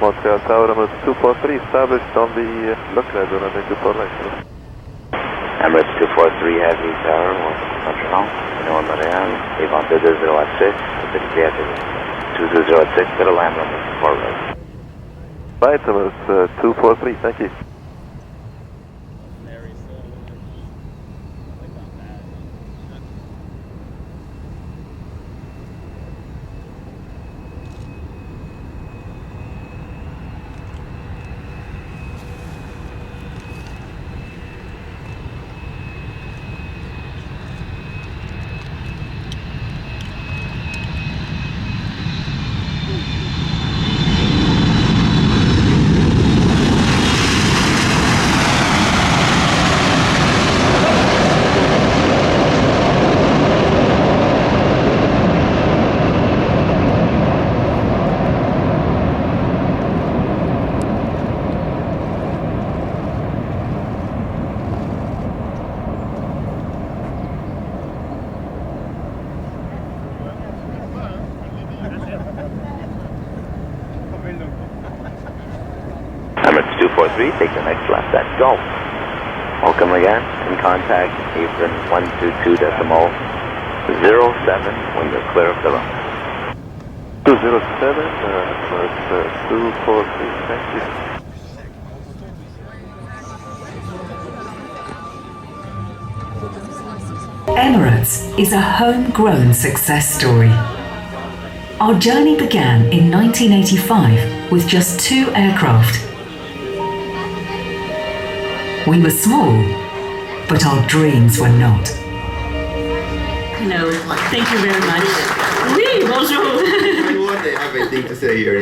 Montreal Tower, Emirates 243, established on the lookout zone on the 249. Emirates 243 Heavy Tower, Montreal, Montreal, Avon 2016, 2016, to the land on the support road. Right, Emirates 243, thank you. Emirates 243, take the next left at Go. Welcome again, in contact, Eastern 122.07 when you're clear of the run. 207, Emirates 243, thank you. Emirates is a homegrown success story. Our journey began in 1985 with just 2 aircraft. We were small, but our dreams were not. Hello, thank you very much. Oui, bonjour. I have a thing to say here.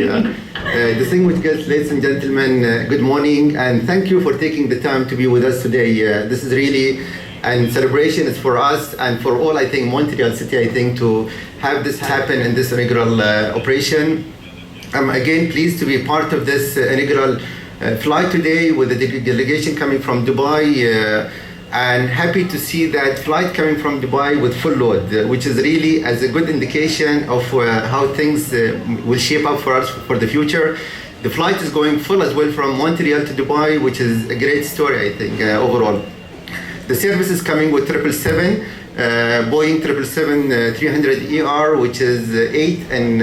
Distinguished guests, ladies and gentlemen, good morning, and thank you for taking the time to be with us today. This is really a celebration. It's for us and for all, I think, Montreal City, I think, to have this happen in this inaugural operation. I'm again pleased to be part of this inaugural flight today with the delegation coming from Dubai, and happy to see that flight coming from Dubai with full load, which is really as a good indication of how things will shape up for us for the future. The flight is going full as well from Montreal to Dubai, which is a great story, I think, overall. The service is coming with 777, Boeing 777-300ER, which is 8 in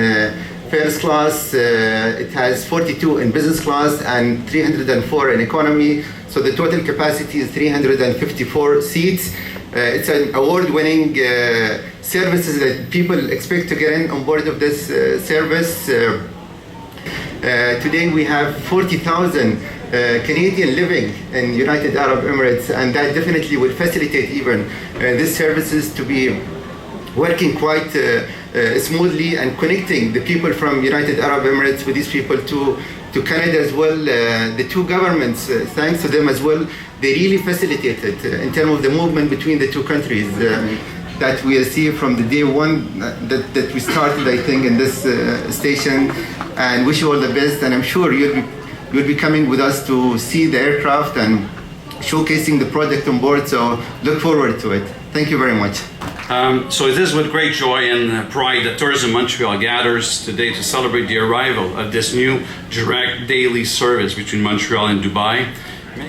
first class, it has 42 in business class and 304 in economy. So the total capacity is 354 seats. It's an award-winning services that people expect to get in on board of this service. Today we have 40,000 Canadian living in United Arab Emirates, and that definitely will facilitate even these services to be working quite smoothly and connecting the people from United Arab Emirates with these people to Canada as well. The two governments, thanks to them as well, they really facilitated in terms of the movement between the two countries that we received from the day one that we started, I think, in this station. And wish you all the best, and I'm sure you'll be coming with us to see the aircraft and showcasing the project on board, so look forward to it. Thank you very much. So it is with great joy and pride that Tourism Montreal gathers today to celebrate the arrival of this new direct daily service between Montreal and Dubai.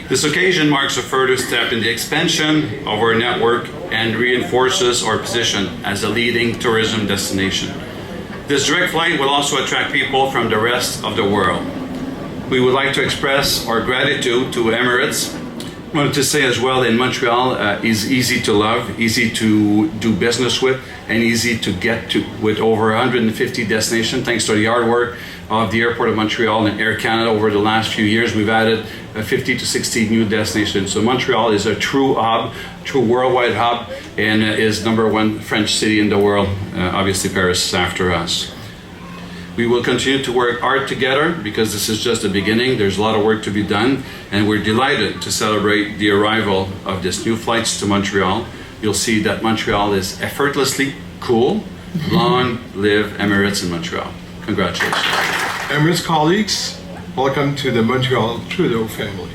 This occasion marks a further step in the expansion of our network and reinforces our position as a leading tourism destination. This direct flight will also attract people from the rest of the world. We would like to express our gratitude to Emirates. I wanted to say as well, in Montreal is easy to love, easy to do business with, and easy to get to, with over 150 destinations. Thanks to the hard work of the Airport of Montreal and Air Canada over the last few years, we've added 50 to 60 new destinations. So Montreal is a true hub, true worldwide hub, and is #1 French city in the world. Obviously Paris after us. We will continue to work hard together because this is just the beginning. There's a lot of work to be done, and we're delighted to celebrate the arrival of this new flights to Montreal. You'll see that Montreal is effortlessly cool. Long live Emirates and Montreal. Congratulations. Emirates colleagues, welcome to the Montreal-Trudeau family.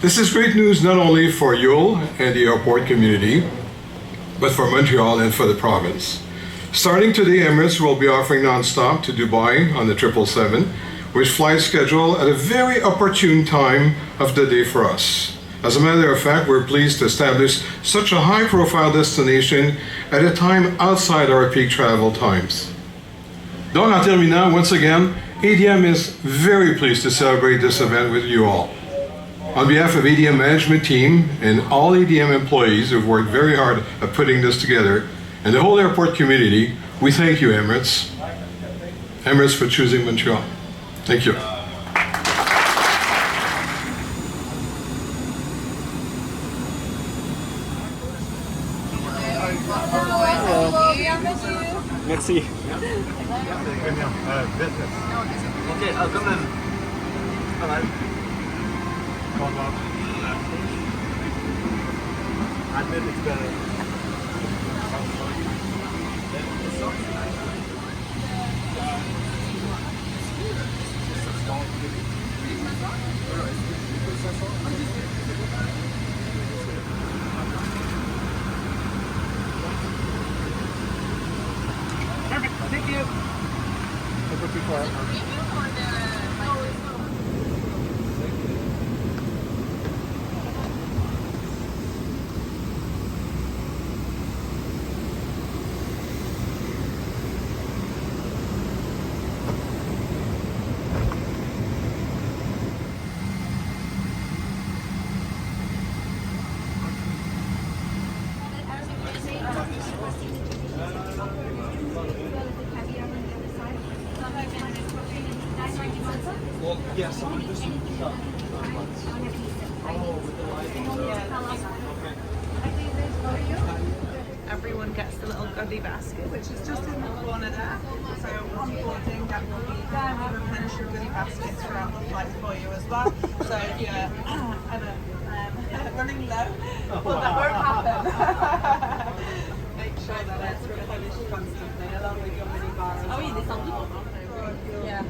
This is great news not only for YUL and the airport community, but for Montreal and for the province. Starting today, Emirates will be offering non-stop to Dubai on the 777, with flight schedule at a very opportune time of the day for us. As a matter of fact, we're pleased to establish such a high-profile destination at a time outside our peak travel times. Donc, en terminant, once again, ADM is very pleased to celebrate this event with you all. On behalf of ADM management team and all ADM employees who've worked very hard at putting this together, and the whole airport community, we thank you, Emirates. Emirates for choosing Montreal. Thank you. Merci. Okay, I'll come in. Hello. Admit it's better. Perfect, thank you. Yes, I'm just Everyone gets the little goodie basket, which is just in the corner there. So on boarding, that will be there. We replenish your goodie baskets throughout the flight for you as well. So if you're running low, well, that won't happen. Make sure that it's replenished constantly along with your mini bar as well. Oh, yeah, sans doute. Yeah.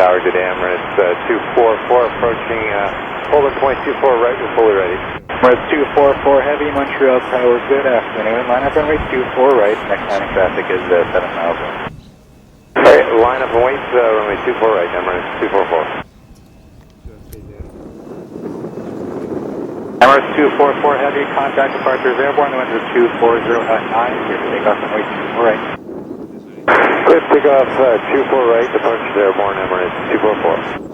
Tower to Emirates 244 approaching Polar point 24 right, we're fully ready. Emirates 244 Heavy, Montreal Tower, good afternoon. Line up and wait 24 right, next landing traffic is 7 miles away. Alright, line up and wait, runway 24 right, Emirates 244. Emirates 244 Heavy, contact departures airborne, the wind is 240 at 9, clear to take off runway 24 right. Clear to take off 24 right, departures airborne, Emirates 244.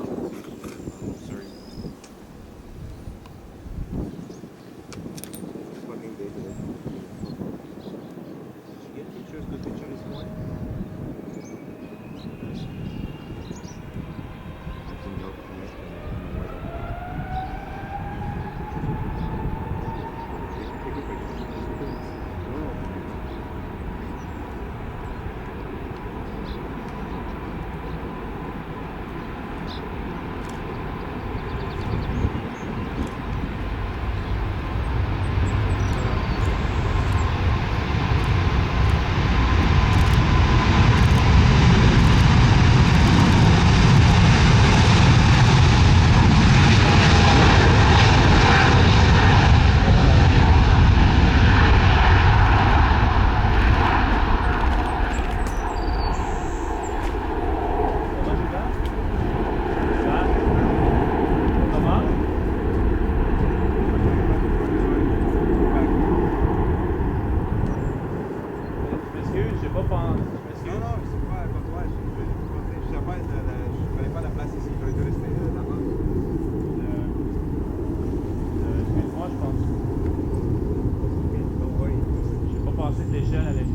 L'échelle, elle est